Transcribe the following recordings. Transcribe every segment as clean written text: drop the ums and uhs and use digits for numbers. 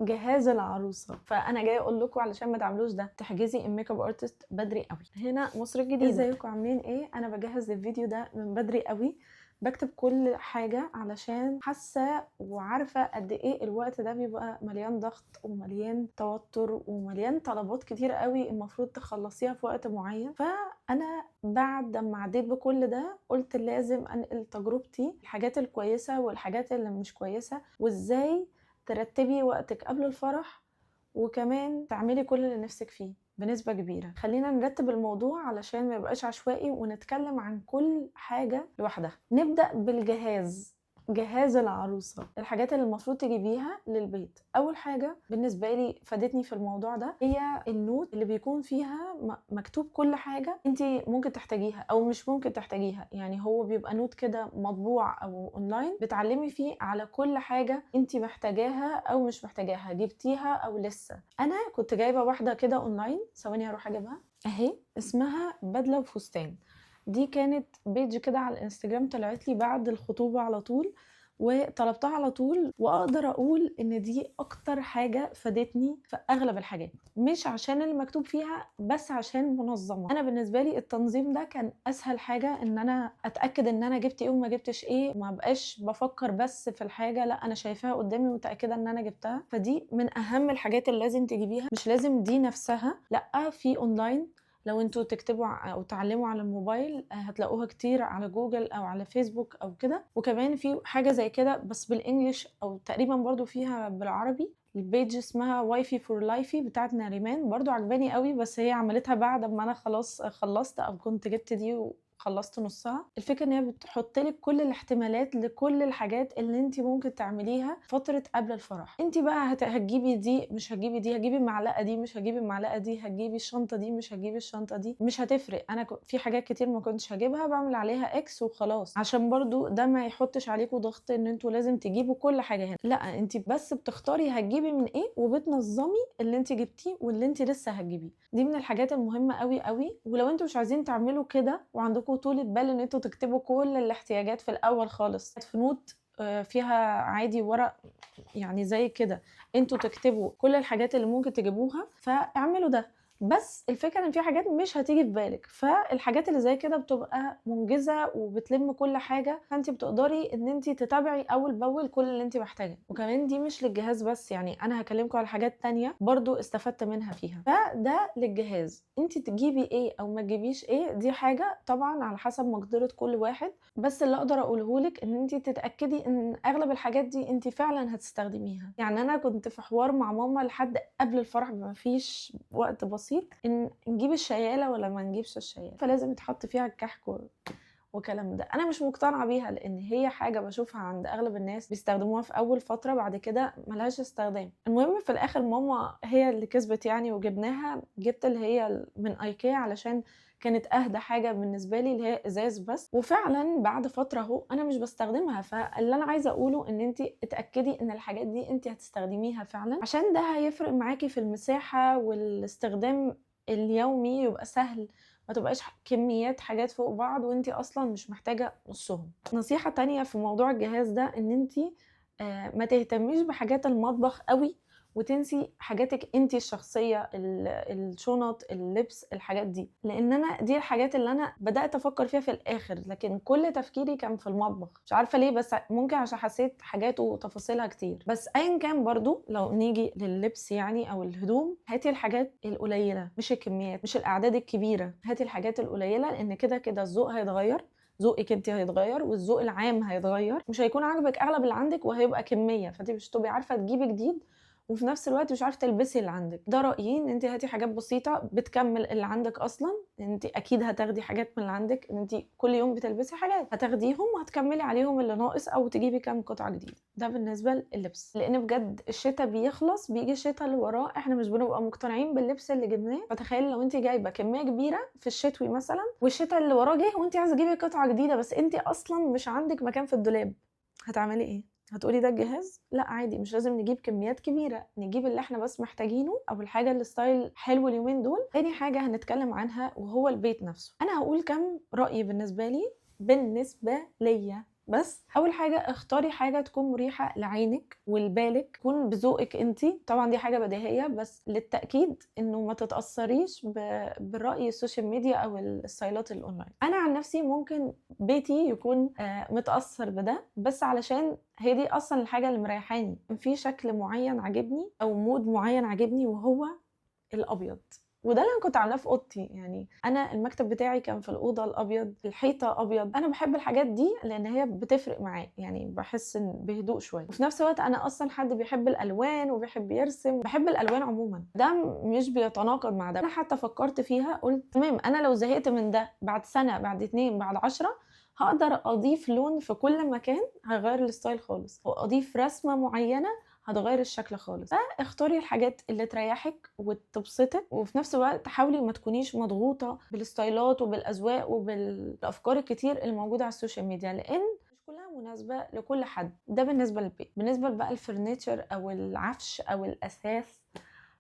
جهاز العروسة. فأنا جاية أقول لكم علشان ما تعملوش ده، تحجزي الميك اب ارتست بدري قوي. هنا مصر الجديدة. ازيكم عاملين ايه؟ أنا بجهز الفيديو ده من بدري قوي، بكتب كل حاجة علشان حاسة وعارفة قد ايه الوقت ده بيبقى مليان ضغط ومليان توتر ومليان طلبات كتير قوي المفروض تخلصيها في وقت معين. فأنا بعد ما عديت بكل ده قلت لازم أنقل تجربتي، الحاجات الكويسة والحاجات اللي مش كويسة، وازاي ترتبي وقتك قبل الفرح وكمان تعملي كل اللي نفسك فيه بنسبة كبيرة. خلينا نرتب الموضوع علشان ما يبقاش عشوائي ونتكلم عن كل حاجة لوحدها. نبدأ بالجهاز، جهاز العروسة، الحاجات اللي المفروض تجيبيها للبيت. أول حاجة بالنسبة لي فادتني في الموضوع ده هي النوت اللي بيكون فيها مكتوب كل حاجة انتي ممكن تحتاجيها أو مش ممكن تحتاجيها. يعني هو بيبقى نوت كده مطبوع أو أونلاين بتعلمي فيه على كل حاجة انتي محتاجاها أو مش محتاجاها، جبتيها أو لسه. أنا كنت جايبة واحدة كده أونلاين، ثواني هروح أجيبها أهي، اسمها بدلة وفستان. دي كانت بيج كده على الانستجرام طلعت لي بعد الخطوبة على طول وطلبتها على طول، واقدر اقول ان دي اكتر حاجة فادتني في اغلب الحاجات، مش عشان اللي مكتوب فيها بس عشان منظمة. انا بالنسبة لي التنظيم ده كان اسهل حاجة، ان انا اتأكد ان انا جبت ايه وما جبتش ايه، وما بقاش بفكر بس في الحاجة، لا انا شايفاها قدامي متأكدة ان انا جبتها. فدي من اهم الحاجات اللي لازم تجيبيها. مش لازم دي نفسها، لا، في اونلاين لو انتوا تكتبوا او تعلموا على الموبايل هتلاقوها كتير على جوجل او على فيسبوك او كده. وكمان في حاجة زي كده بس بالانجلش او تقريبا برضو فيها بالعربي، البيج اسمها وايفي فور لايفي بتاعت ناريمان، برضو عجباني قوي، بس هي عملتها بعد ما انا خلاص خلصت او كنت جبت دي خلصت نصها. الفكره ان هي بتحط لك كل الاحتمالات لكل الحاجات اللي انت ممكن تعمليها فتره قبل الفرح. انت بقى هتجيبي دي مش هتجيبي دي، هتجيبي المعلقه دي مش هتجيبي المعلقه دي، هتجيبي الشنطه دي مش هتجيبي الشنطه دي، مش هتفرق. انا في حاجات كتير ما كنتش هجيبها بعمل عليها اكس وخلاص، عشان برضو ده ما يحطش عليكم ضغط ان انتوا لازم تجيبوا كل حاجه هنا. لا، انت بس بتختاري هتجيبي من ايه وبتنظمي اللي انت جبتيه واللي انت لسه هتجيبيه. دي من الحاجات المهمه قوي قوي. ولو انتوا مش عايزين تعملوا كده وعندكم طولة بال ان انتوا تكتبوا كل الاحتياجات في الاول خالص في نوت فيها عادي ورق يعني زي كده، انتوا تكتبوا كل الحاجات اللي ممكن تجيبوها، فاعملوا ده. بس الفكره ان في حاجات مش هتيجي في بالك، فالحاجات اللي زي كده بتبقى منجزه وبتلم كل حاجه، فانت بتقدري ان انت تتابعي اول باول كل اللي انت محتاجاه. وكمان دي مش للجهاز بس، يعني انا هكلمكم على حاجات تانية برضو استفدت منها فيها. فده للجهاز، انت تجيبي ايه او ما تجيبيش ايه دي حاجه طبعا على حسب مقدره كل واحد، بس اللي اقدر اقوله لك ان انت تتاكدي ان اغلب الحاجات دي انت فعلا هتستخدميها. يعني انا كنت في حوار مع ماما لحد قبل الفرح بما فيش وقت بسيط ان نجيب الشياله ولا ما نجيبش الشياله، فلازم يتحط فيها الكحك وكلام ده. انا مش مقتنعه بيها لان هي حاجه بشوفها عند اغلب الناس بيستخدموها في اول فتره، بعد كده ملهاش استخدام. المهم في الاخر ماما هي اللي كسبت يعني، وجبناها. جبت اللي هي من ايكيا علشان كانت اهدى حاجه بالنسبه لي، اللي هي ازاز بس. وفعلا بعد فتره اهو انا مش بستخدمها. فاللي انا عايزه اقوله ان انت اتاكدي ان الحاجات دي انت هتستخدميها فعلا، عشان ده هيفرق معاكي في المساحه والاستخدام اليومي، يبقى سهل، ما تبقاش كميات حاجات فوق بعض وانتي اصلا مش محتاجة نصهم. نصيحة تانية في موضوع الجهاز ده ان انتي ما تهتميش بحاجات المطبخ قوي وتنسي حاجاتك انتي الشخصية، الشنط، اللبس، الحاجات دي، لان انا دي الحاجات اللي انا بدأت افكر فيها في الاخر، لكن كل تفكيري كان في المطبخ. مش عارفة ليه، بس ممكن عشان حسيت حاجات وتفاصيلها كتير. بس ايا كان برضو لو نيجي لللبس يعني او الهدوم، هاتي الحاجات القليلة مش الكميات، مش الاعداد الكبيرة، هاتي الحاجات القليلة، لان كده كده الذوق هيتغير، ذوقك انت هيتغير والذوق العام هيتغير، مش هيكون عاجبك اغلب اللي عندك وهيبقى كميه، فانت مش هتبقي عارفه تجيبي جديد وفي نفس الوقت مش عارفه تلبسي اللي عندك. ده رايي، ان انت هاتي حاجات بسيطه بتكمل اللي عندك اصلا. انت اكيد هتاخدي حاجات من اللي عندك، ان انت كل يوم بتلبسي حاجات هتاخديهم وهتكملي عليهم اللي ناقص او تجيبي كام قطعه جديده. ده بالنسبه لللبس، لان بجد الشتاء بيخلص بيجي الشتاء اللي وراه احنا مش بنبقى مقتنعين باللبس اللي جبناه. فتخيل لو انت جايبه كميه كبيره في الشتوي مثلا والشتاء اللي وراه جه وانت عايزه تجيبي قطعه جديده بس انت اصلا مش عندك مكان في الدولاب، هتعملي ايه؟ هتقولي ده الجهاز؟ لا عادي، مش لازم نجيب كميات كبيره، نجيب اللي احنا بس محتاجينه او الحاجه اللي ستايل حلو اليومين دول. تاني حاجه هنتكلم عنها وهو البيت نفسه. انا هقول كم رايي بالنسبه لي، بالنسبه ليا بس اول حاجه اختاري حاجه تكون مريحه لعينك ولبالك، تكون بذوقك انتي. طبعا دي حاجه بديهيه، بس للتاكيد انه ما تتاثريش بالراي السوشيال ميديا او الستايلات الاونلاين. انا عن نفسي ممكن بيتي يكون متاثر بده، بس علشان هي دي اصلا الحاجه اللي مريحاني. في شكل معين عجبني او مود معين عجبني وهو الابيض، وده اللي انا كنت عاملاه في اوضتي. يعني انا المكتب بتاعي كان في الاوضه الابيض، الحيطه ابيض. انا بحب الحاجات دي لان هي بتفرق معايا، يعني بحس ان بهدوء شويه. وفي نفس الوقت انا اصلا حد بيحب الالوان وبيحب يرسم، بحب الالوان عموما. ده مش بيتناقض مع ده. انا حتى فكرت فيها، قلت تمام، انا لو زهقت من ده بعد سنه، بعد 2، بعد 10، هقدر اضيف لون في كل مكان هيغير الستايل خالص، واضيف رسمه معينه هتغير الشكل خالص. فاختاري الحاجات اللي تريحك وتبسطك، وفي نفس الوقت حاولي ما تكونيش مضغوطه بالستايلات وبالاذواق وبالافكار الكتير الموجوده على السوشيال ميديا، لان مش كلها مناسبه لكل حد. ده بالنسبه للبيت. بالنسبه بقى الفرنيتشر او العفش او الاثاث،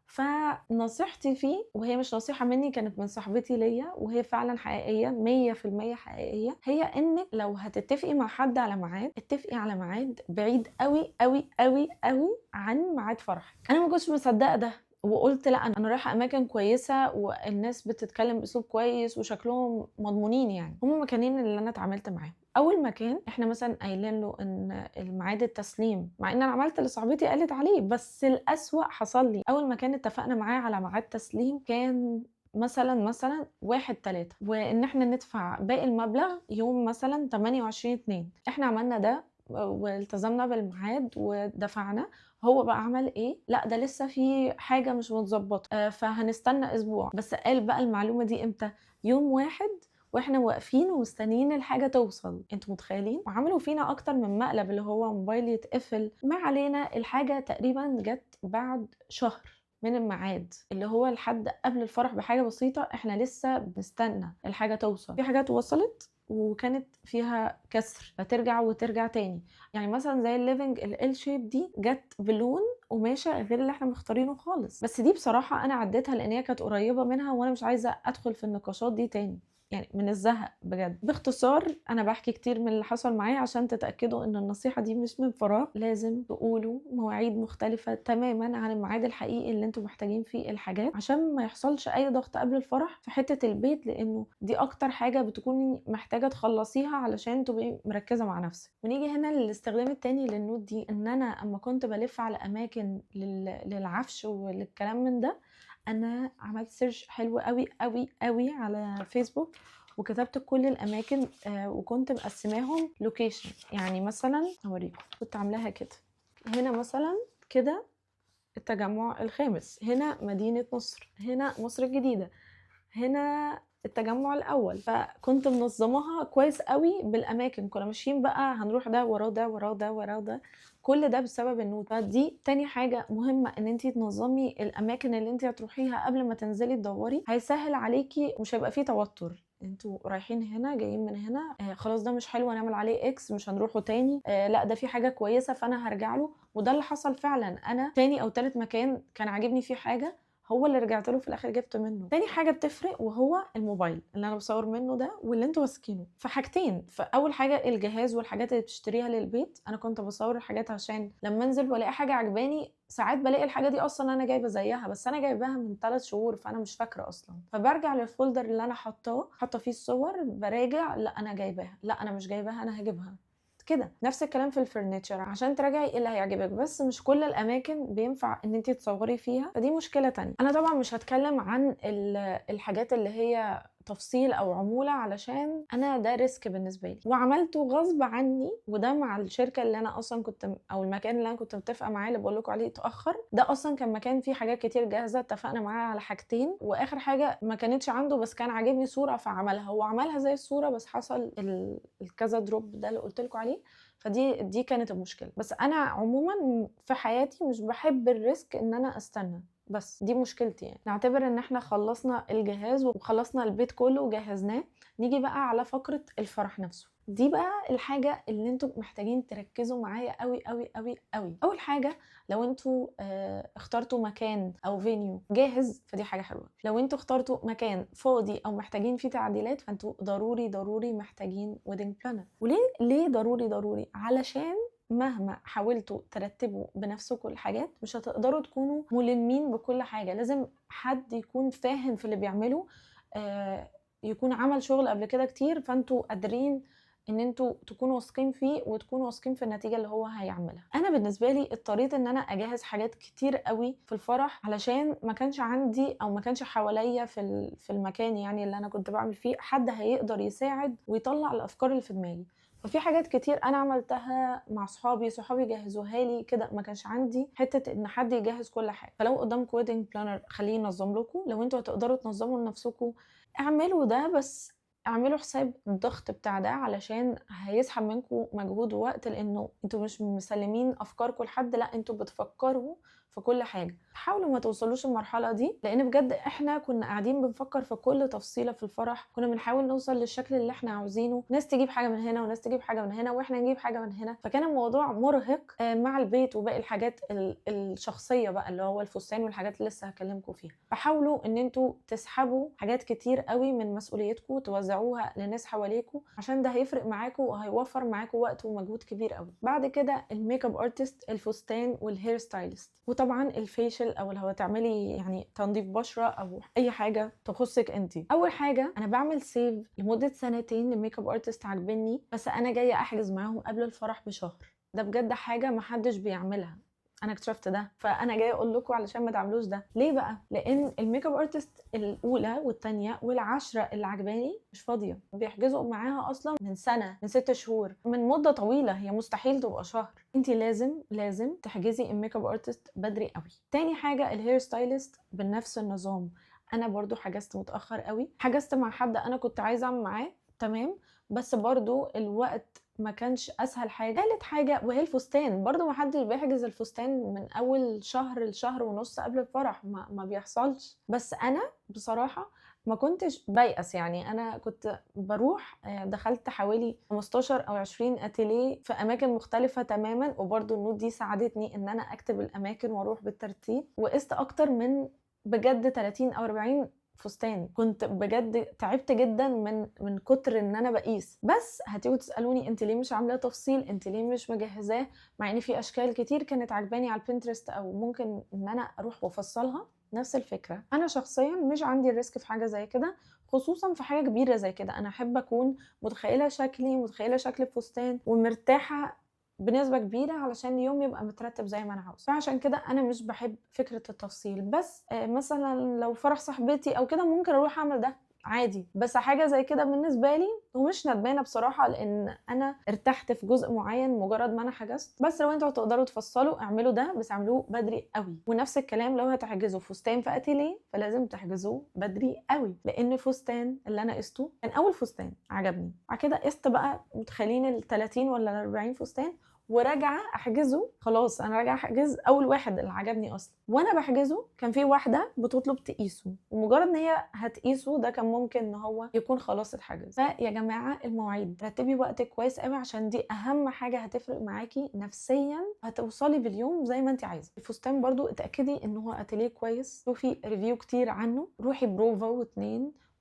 فنصيحتي فيه، وهي مش نصيحة مني، كانت من صاحبتي ليا وهي فعلا حقيقية 100% حقيقية، هي انك لو هتتفقي مع حد على ميعاد، اتفقي على ميعاد بعيد قوي قوي قوي قوي عن ميعاد فرحك. انا ما كنتش مصدقة ده، وقلت لا، انا رايحه اماكن كويسه والناس بتتكلم باسلوب كويس وشكلهم مضمونين. يعني هم المكانين اللي انا اتعاملت معاهم. اول مكان احنا مثلا قايلين له ان الميعاد التسليم، مع ان انا عملت اللي صاحبتي قالت عليه، بس الاسوأ حصل لي. اول مكان اتفقنا معاه على ميعاد تسليم كان مثلا 1/3، وان احنا ندفع باقي المبلغ يوم مثلا 28/2. احنا عملنا ده والتزمنا بالميعاد ودفعنا. هو بقى عمل ايه؟ لا ده لسه في حاجه مش متظبطه، فهنستنى اسبوع. بس قال بقى المعلومه دي امتى؟ يوم 1 واحنا واقفين ومستنيين الحاجه توصل. انتوا متخيلين؟ وعملوا فينا اكتر من مقلب، اللي هو موبايلي يتقفل. ما علينا، الحاجه تقريبا جت بعد شهر من الميعاد، اللي هو لحد قبل الفرح بحاجه بسيطه. احنا لسه بنستنى الحاجه توصل. في حاجات وصلت وكانت فيها كسر فترجع وترجع تاني. يعني مثلا زي الليفنج ال شيب دي جت بلون قماشه غير اللي احنا مختارينه خالص، بس دي بصراحه انا عديتها لان هي كانت قريبه منها، وانا مش عايزه ادخل في النقاشات دي تاني، يعني من الزهق بجد. باختصار انا بحكي كتير من اللي حصل معايا عشان تتاكدوا ان النصيحه دي مش من فراغ. لازم تقولوا مواعيد مختلفه تماما عن الميعاد الحقيقي اللي انتوا محتاجين فيه الحاجات، عشان ما يحصلش اي ضغط قبل الفرح في حته البيت، لانه دي اكتر حاجه بتكوني محتاجه تخلصيها علشان تبقي مركزه مع نفسك. ونيجي هنا للاستخدام التاني للنوت دي، ان انا اما كنت بلف على اماكن للعفش وللكلام من ده، انا عملت سيرش حلو قوي قوي قوي على فيسبوك، وكتبت كل الاماكن وكنت مقسماهم لوكيشن. يعني مثلا اوريكم، كنت عاملاها كده. هنا مثلا كده التجمع الخامس، هنا مدينة نصر، هنا مصر الجديدة، هنا التجمع الاول. فكنت منظماها كويس قوي بالاماكن، كنا ماشيين بقى هنروح ده وراه ده وراه ده وراه ده، كل ده بسبب النوت. فدي تاني حاجه مهمه، ان انتي تنظمي الاماكن اللي انتي هتروحيها قبل ما تنزلي تدوري. هيسهل عليكي، مش هيبقى فيه توتر. انتوا رايحين هنا جايين من هنا، خلاص ده مش حلو هنعمل عليه اكس مش هنروحه تاني، لا ده في حاجه كويسه فانا هرجع له. وده اللي حصل فعلا. انا تاني او تالت مكان كان عاجبني فيه حاجه، هو اللي رجعت له في الاخر جبت منه. تاني حاجه بتفرق وهو الموبايل اللي انا بصور منه ده واللي انتوا ماسكينه. فحاجتين، فاول حاجه الجهاز والحاجات اللي بتشتريها للبيت. انا كنت بصور الحاجات عشان لما انزل والاقي حاجه عجباني، ساعات بلاقي الحاجه دي اصلا انا جايبه زيها، بس انا جايباها من 3 شهور فانا مش فاكره اصلا. فبرجع للفولدر اللي انا حاطه فيه الصور، براجع لا انا جايباها، لا انا مش جايباها انا هجيبها كده. نفس الكلام في الفرنيتشر، عشان تراجعي ايه اللي هيعجبك. بس مش كل الاماكن بينفع ان انت تصوري فيها، فدي مشكله تانية. انا طبعا مش هتكلم عن الحاجات اللي هي تفصيل او عموله، علشان انا ده ريسك بالنسبه لي وعملته غصب عني. وده مع الشركه اللي انا اصلا كنت، او المكان اللي انا كنت متفقه معاه اللي بقول لكم عليه اتاخر، ده اصلا كان مكان فيه حاجات كتير جاهزه، اتفقنا معاه على حاجتين، واخر حاجه ما كانتش عنده بس كان عاجبني صوره فعملها. هو عملها زي الصوره بس حصل الكذا دروب ده اللي قلت لكم عليه. فدي كانت المشكله. بس انا عموما في حياتي مش بحب الريسك ان انا استنى، بس دي مشكلتي. يعني نعتبر ان احنا خلصنا الجهاز وخلصنا البيت كله وجهزناه، نيجي بقى على فقرة الفرح نفسه. دي بقى الحاجة اللي انتوا محتاجين تركزوا معايا قوي قوي قوي قوي. اول حاجة، لو انتوا اخترتوا مكان او فينيو جاهز فدي حاجة حلوة. لو انتوا اخترتوا مكان فاضي او محتاجين فيه تعديلات فانتوا ضروري محتاجين ويدنج بلانر. ليه ضروري؟ علشان مهما حاولتوا ترتبوا بنفسكم الحاجات مش هتقدروا تكونوا ملمين بكل حاجة. لازم حد يكون فاهم في اللي بيعمله، يكون عمل شغل قبل كده كتير، فانتوا قادرين ان انتوا تكونوا واثقين فيه وتكونوا واثقين في النتيجه اللي هو هيعملها. انا بالنسبه لي اضطريت ان انا اجهز حاجات كتير قوي في الفرح علشان ما كانش عندي او ما كانش حواليا في المكان يعني اللي انا كنت بعمل فيه حد هيقدر يساعد ويطلع الافكار اللي في دماغي. ففي حاجات كتير انا عملتها مع صحابي جهزوها لي كده، ما كانش عندي حته ان حد يجهز كل حاجه. فلو قدامكم ويدنج بلانر خليه ينظم لكم. لو انتوا هتقدروا تنظموا لنفسكم اعملوا ده، بس اعملوا حساب الضغط بتاع ده علشان هيسحب منكم مجهود ووقت، لانه انتوا مش مسلمين افكاركم لحد، لا انتوا بتفكروا في كل حاجه. حاولوا ما توصلوش المرحله دي، لان بجد احنا كنا قاعدين بنفكر في كل تفصيله في الفرح، كنا بنحاول نوصل للشكل اللي احنا عاوزينه، ناس تجيب حاجه من هنا وناس تجيب حاجه من هنا واحنا نجيب حاجه من هنا، فكان الموضوع مرهق مع البيت وباقي الحاجات الشخصيه بقى اللي هو الفستان والحاجات اللي لسه هكلمكم فيها. فحاولوا ان انتوا تسحبوا حاجات كتير قوي من مسؤوليتكم توزعوها لناس حواليكم، عشان ده هيفرق معاكم وهيوفر معاكم وقت ومجهود كبير قوي. بعد كده الميك اب ارتست، الفستان والهير ستايلست، وطبعا الفيشل او لو هتعملي يعني تنظيف بشره او اي حاجه تخصك انت. اول حاجه انا بعمل سيف لمده 2 لميك اب ارتست عاجبني، بس انا جايه احجز معاهم قبل الفرح بشهر. ده بجد حاجه محدش بيعملها، انا اكتشفت ده، فانا جايه اقول لكم علشان ما تعملوش ده. ليه بقى؟ لان الميك اب ارتست الاولى والثانيه والعشره اللي عجباني مش فاضيه، بيحجزوا معاها اصلا من سنه، من 6 شهور، من مده طويله، هي مستحيل تبقى شهر. انت لازم تحجزي الميك اب ارتست بدري قوي. تاني حاجه الهير ستايلست بنفس النظام. انا برضو حجزت متاخر قوي، حجزت مع حد انا كنت عايزه اعمل معاه تمام، بس برضو الوقت ما كانش اسهل حاجه. ثالث حاجه وهي الفستان، برضو ما حدش بيحجز الفستان من اول شهر لشهر ونص قبل الفرح، ما بيحصلش. بس انا بصراحه ما كنتش بيأس، يعني انا كنت بروح، دخلت حوالي 15 او 20 اتيليه في اماكن مختلفه تماما، وبرضو النوت دي ساعدتني ان انا اكتب الاماكن واروح بالترتيب، وقست اكتر من بجد 30 او 40 فستان. كنت بجد تعبت جدا من كتر ان انا بقيس. بس هتيجوا تسالوني انت ليه مش عامله تفصيل، انت ليه مش مجهزاه، مع ان في اشكال كتير كانت عجباني على البنترست او ممكن ان انا اروح وافصلها. نفس الفكره، انا شخصيا مش عندي الريسك في حاجه زي كده، خصوصا في حاجه كبيره زي كده. انا احب اكون متخيله شكل الفستان ومرتاحه بنسبة كبيرة علشان اليوم يبقى مترتب زي ما انا عاوز. فعشان كده انا مش بحب فكرة التفصيل. بس مثلا لو فرح صاحبتي او كده ممكن اروح اعمل ده عادي، بس حاجة زي كده بالنسبة لي ومش ندمانة بصراحة، لان انا ارتحت في جزء معين مجرد ما انا حجزت. بس لو انتوا هتقدروا تفصلوا اعملوا ده، بس اعملوه بدري قوي. ونفس الكلام لو هتحجزوا فستان في اتيليه فلازم تحجزوه بدري قوي، لان الفستان اللي انا قسته كان اول فستان عجبني، بعد كده قست بقى متخيلين ال 30 ولا ال 40 فستان، وراجعه احجزه. خلاص انا راجعه احجز اول واحد اللي عجبني اصلا، وانا بحجزه كان في واحده بتطلب تقيسه، ومجرد ان هي هتقيسه ده كان ممكن ان هو يكون خلاص اتحجز. فيا جماعه المواعيد رتبي وقتك كويس قوي، عشان دي اهم حاجه هتفرق معاكي نفسيا، هتوصلي باليوم زي ما انت عايزه. الفستان برضو اتاكدي ان هو اتيليه كويس، شوفي ريفيو كتير عنه، روحي بروفا و2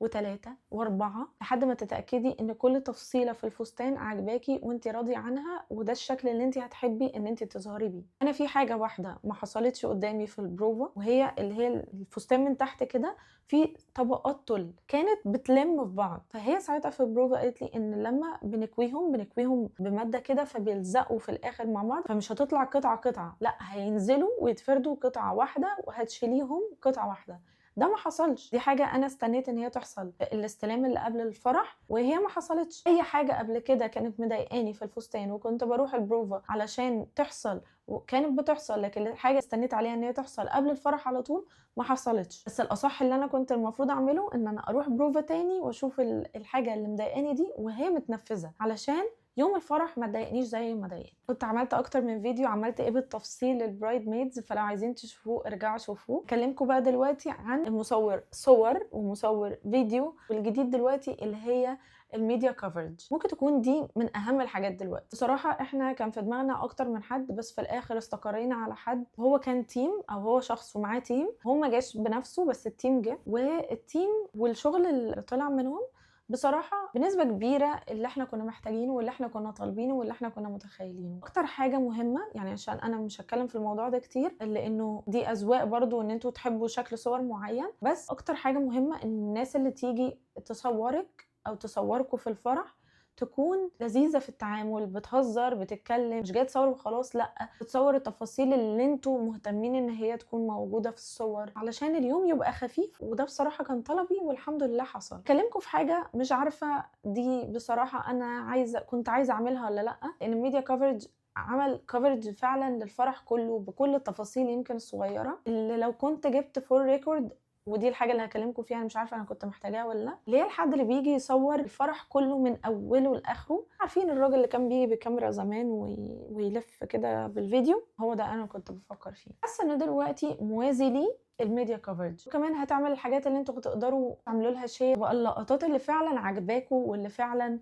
و3 و4 لحد ما تتأكدي ان كل تفصيلة في الفستان عجباكي وانت راضية عنها، وده الشكل اللي انت هتحبي ان انت تظهري بيه. انا في حاجة واحدة ما حصلتش قدامي في البروفا، وهي اللي هي الفستان من تحت كده في طبقات تل كانت بتلم في بعض. فهي ساعتها في البروفا قالت لي ان لما بنكويهم بمادة كده فبيلزقوا في الاخر مع بعض، فمش هتطلع قطعة، لا هينزلوا ويتفردوا قطعة واحدة وهتشيليهم قطعة واحدة. ده ما حصلش، دي حاجه انا استنيت ان هي تحصل الاستلام اللي قبل الفرح، وهي ما حصلتش. اي حاجه قبل كده كانت مضايقاني في الفستان وكنت بروح البروفا علشان تحصل وكانت بتحصل، لكن الحاجه استنيت عليها ان هي تحصل قبل الفرح على طول ما حصلتش. بس الاصح اللي انا كنت المفروض اعمله ان انا اروح بروفا تاني واشوف الحاجه اللي مضايقاني دي وهي متنفذه، علشان يوم الفرح ما ضايقنيش زي ما ضايقني. كنت عملت اكتر من فيديو عملت ايه بالتفصيل للبرايد ميدز، فلو عايزين تشوفوه ارجعوا شوفوه. اكلمكم بقى دلوقتي عن المصور صور ومصور فيديو، والجديد دلوقتي اللي هي الميديا كفرج. ممكن تكون دي من اهم الحاجات دلوقتي. بصراحه احنا كان في دماغنا اكتر من حد، بس في الاخر استقرينا على حد. هو كان تيم او هو شخص ومعاه تيم، هو ما جاش بنفسه بس التيم جه، والتيم والشغل اللي طلع منهم بصراحة بنسبة كبيرة اللي احنا كنا محتاجينه واللي احنا كنا طالبينه واللي احنا كنا متخيلينه. اكتر حاجة مهمة يعني، عشان انا مش هتكلم في الموضوع ده كتير لانه دي اذواق برضو ان انتوا تحبوا شكل صور معين، بس اكتر حاجة مهمة ان الناس اللي تيجي تصورك او تصوركوا في الفرح تكون لذيذة في التعامل، بتهزر بتتكلم، مش جاية تصور وخلاص، لا بتصور التفاصيل اللي انتوا مهتمين ان هي تكون موجودة في الصور علشان اليوم يبقى خفيف. وده بصراحة كان طلبي والحمد لله حصل. اكلمكم في حاجة مش عارفة دي بصراحة انا كنت عايزة اعملها ولا لا، ان الميديا كفرج عمل كفرج فعلا للفرح كله بكل التفاصيل يمكن الصغيرة اللي لو كنت جبت فول ريكورد، ودي الحاجه اللي هكلمكم فيها. انا مش عارفه انا كنت محتاجاها ولا لا، اللي هي الحد اللي بيجي يصور الفرح كله من اوله لاخره. عارفين الراجل اللي كان بيجي بكاميرا زمان ويلف كده بالفيديو؟ هو ده انا كنت بفكر فيه. حاسه ان دلوقتي موازي لي الميديا كفرج، وكمان هتعمل الحاجات اللي انتوا تقدروا تعملوا لها شير، واللقطات اللي فعلا عجباكوا واللي فعلا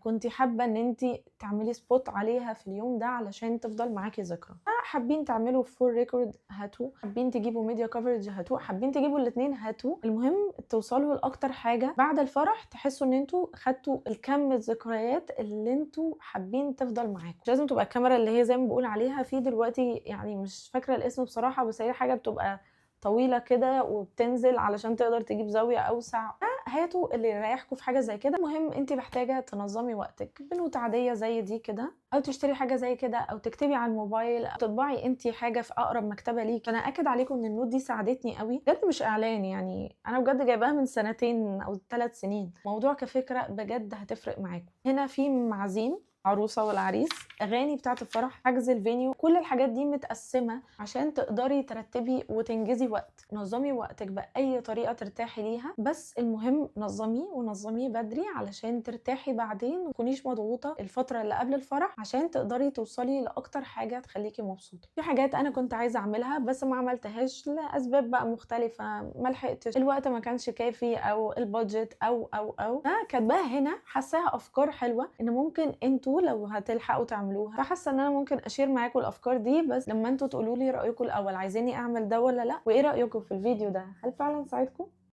كنتي حابه ان انت تعملي سبوت عليها في اليوم ده علشان تفضل معاكي ذكرى. حابين تعملوا فول ريكورد هاتوا، حابين تجيبوا ميديا كفرج هاتوا، حابين تجيبوا الاثنين هاتوا. المهم توصلوا لاكتر حاجه بعد الفرح تحسوا ان انتوا خدتوا الكم الذكريات اللي انتوا حابين تفضل معاكم. مش لازم تبقى الكاميرا اللي هي زي ما بقول عليها في دلوقتي، يعني مش فاكره الاسم بصراحه، بس هي حاجه بتبقى طويله كده وبتنزل علشان تقدر تجيب زاويه اوسع. هاتوا اللي يريحكم في حاجه زي كده. المهم انت محتاجه تنظمي وقتك بنوت عاديه زي دي كده، او تشتري حاجه زي كده، او تكتبي على الموبايل، او تطبعي انت حاجه في اقرب مكتبه ليك. انا اكد عليكم ان النوت دي ساعدتني قوي بجد، مش اعلان يعني، انا بجد جايباها من 2 أو 3 سنين. موضوع كفكره بجد هتفرق معاكم. هنا في معازيم عروسه والعريس، اغاني بتاعه الفرح، حجز الفينيو، كل الحاجات دي متقسمه عشان تقدري ترتبي وتنجزي وقت. نظمي وقتك باي طريقه ترتاحي ليها، بس المهم ونظميه بدري علشان ترتاحي بعدين ومتكونيش مضغوطه الفتره اللي قبل الفرح، عشان تقدري توصلي لاكتر حاجه تخليكي مبسوطه. في حاجات انا كنت عايزه اعملها بس ما عملتهاش لاسباب بقى مختلفه، ما لحقتش، الوقت ما كانش كافي، او البادجت او كاتباها هنا. حاساها افكار حلوه ان ممكن انتوا لو هتلحقوا تعملوها، فحاسه ان انا ممكن اشير معاكم الافكار دي، بس لما انتوا تقولوا لي رايكم الاول، عايزيني اعمل ده ولا لا، وايه رايكم في الفيديو ده، هل فعلا ساعدكم؟